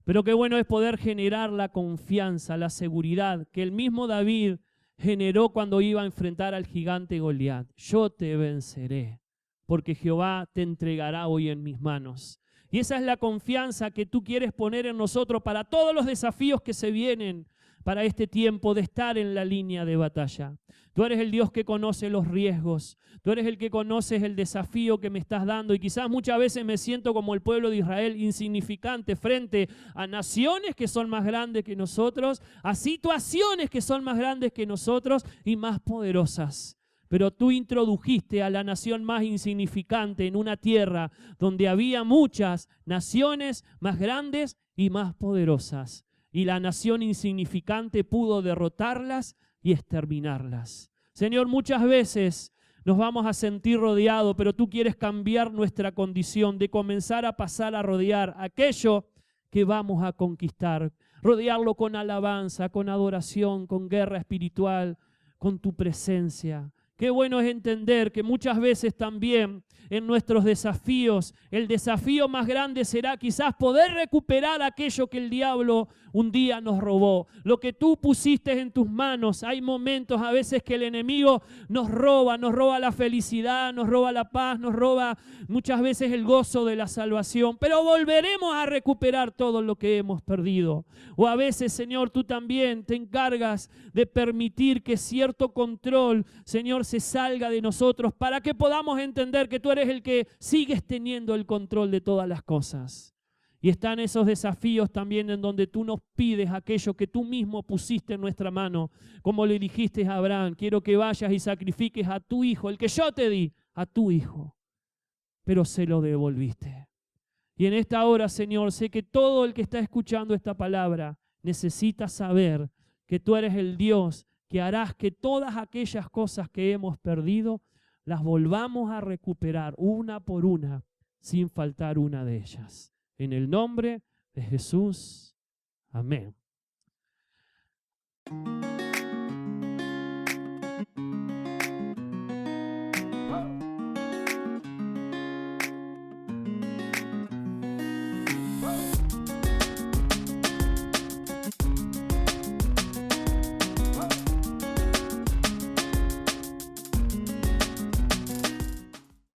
[SPEAKER 1] Pero qué bueno es poder generar la confianza, la seguridad que el mismo David generó cuando iba a enfrentar al gigante Goliat. Yo te venceré, porque Jehová te entregará hoy en mis manos. Y esa es la confianza que tú quieres poner en nosotros para todos los desafíos que se vienen para este tiempo de estar en la línea de batalla. Tú eres el Dios que conoce los riesgos. Tú eres el que conoces el desafío que me estás dando. Y quizás muchas veces me siento como el pueblo de Israel, insignificante frente a naciones que son más grandes que nosotros, a situaciones que son más grandes que nosotros y más poderosas. Pero tú introdujiste a la nación más insignificante en una tierra donde había muchas naciones más grandes y más poderosas. Y la nación insignificante pudo derrotarlas y exterminarlas. Señor, muchas veces nos vamos a sentir rodeados, pero tú quieres cambiar nuestra condición de comenzar a pasar a rodear aquello que vamos a conquistar. Rodearlo con alabanza, con adoración, con guerra espiritual, con tu presencia. Qué bueno es entender que muchas veces también en nuestros desafíos, el desafío más grande será quizás poder recuperar aquello que el diablo un día nos robó. Lo que tú pusiste en tus manos. Hay momentos a veces que el enemigo nos roba la felicidad, nos roba la paz, nos roba muchas veces el gozo de la salvación. Pero volveremos a recuperar todo lo que hemos perdido. O a veces, Señor, tú también te encargas de permitir que cierto control, Señor, se salga de nosotros para que podamos entender que tú eres el que sigues teniendo el control de todas las cosas. Y están esos desafíos también en donde tú nos pides aquello que tú mismo pusiste en nuestra mano, como le dijiste a Abraham: quiero que vayas y sacrifiques a tu hijo, el que yo te di, a tu hijo. Pero se lo devolviste. Y en esta hora, Señor, sé que todo el que está escuchando esta palabra necesita saber que tú eres el Dios que harás que todas aquellas cosas que hemos perdido las volvamos a recuperar una por una, sin faltar una de ellas. En el nombre de Jesús. Amén.